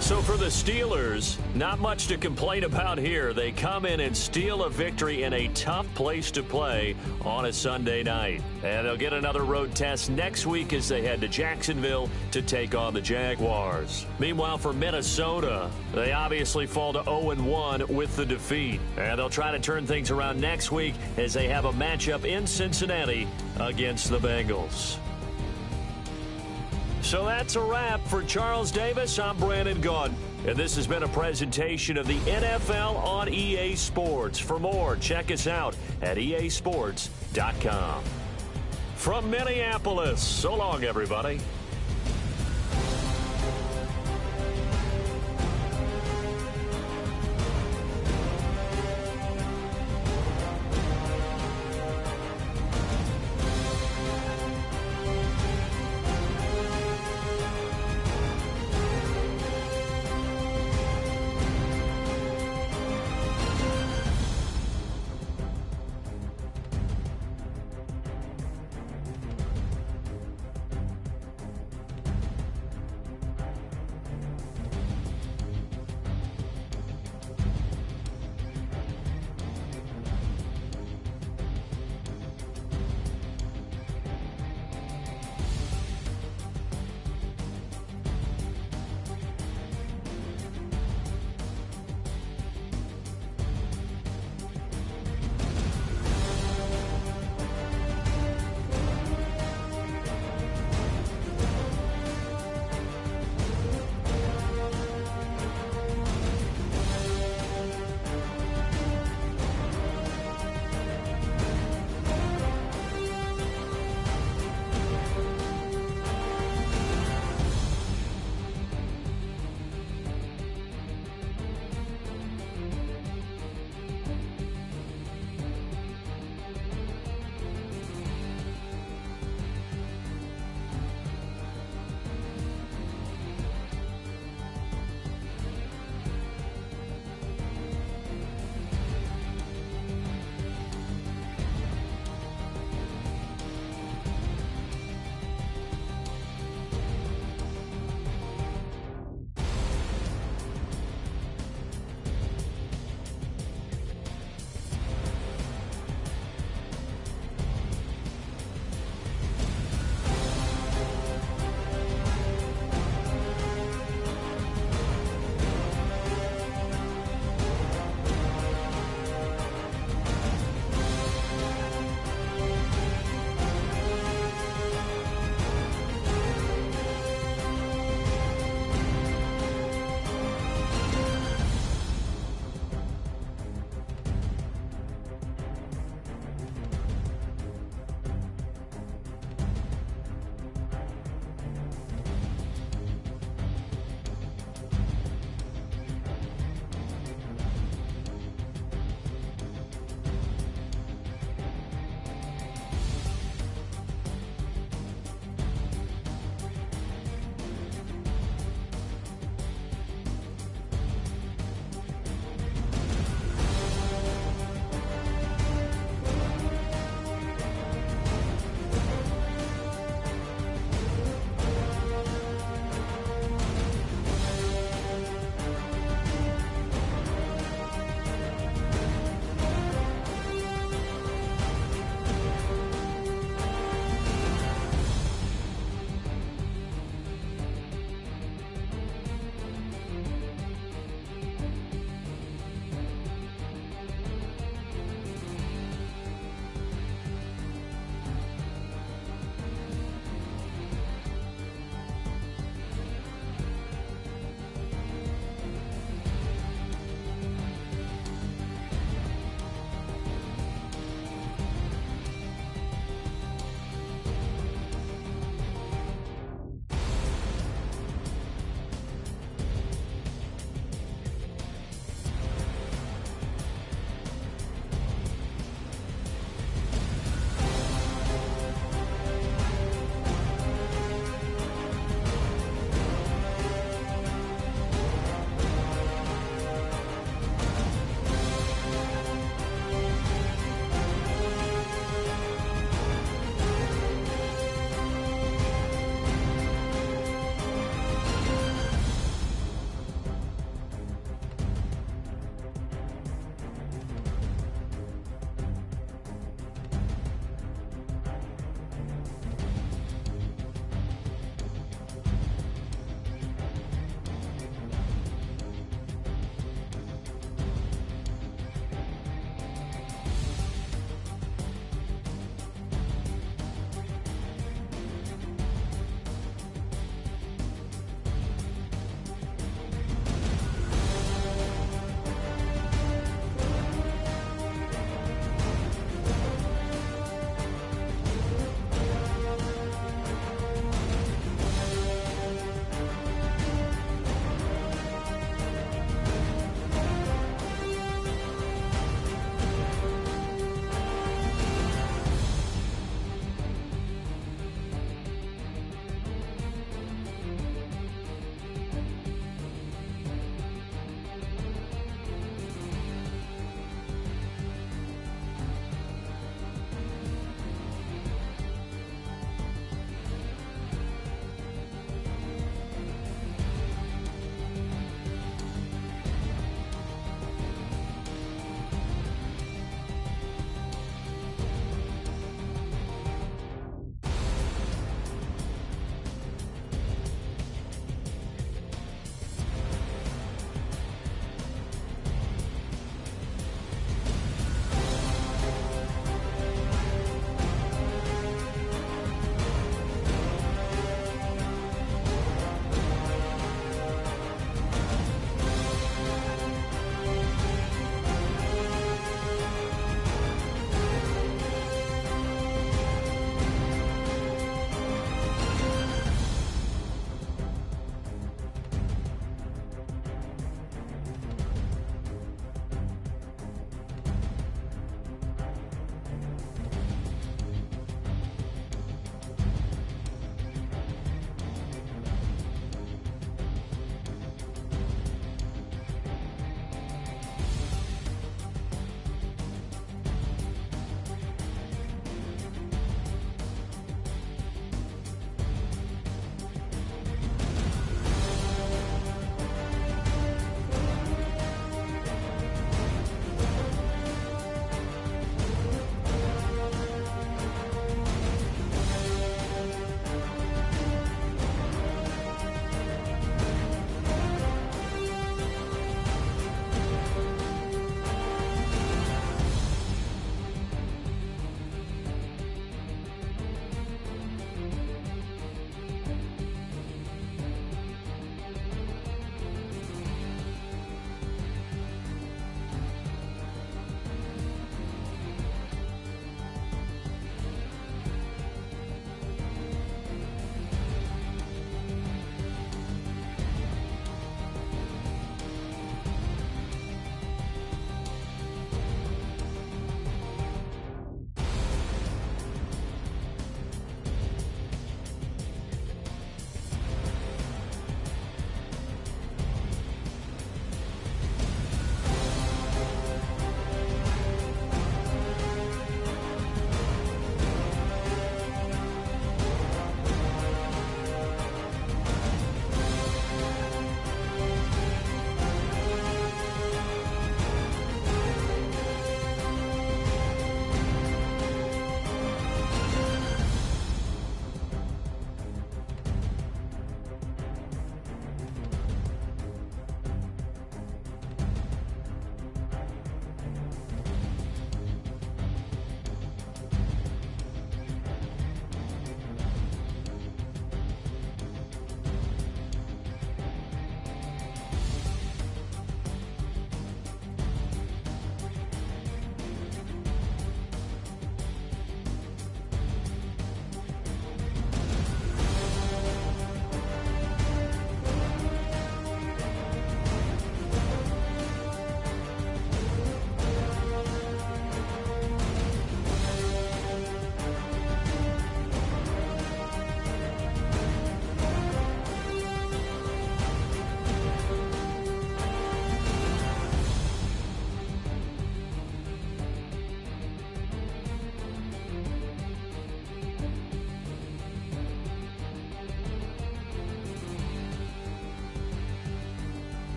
So for the Steelers, not much to complain about here. They come in and steal a victory in a tough place to play on a Sunday night. And they'll get another road test next week as they head to Jacksonville to take on the Jaguars. Meanwhile, for Minnesota, they obviously fall to 0-1 with the defeat. And they'll try to turn things around next week as they have a matchup in Cincinnati against the Bengals. So that's a wrap. For Charles Davis, I'm Brandon Gaudin. And this has been a presentation of the NFL on EA Sports. For more, check us out at easports.com. From Minneapolis, so long, everybody.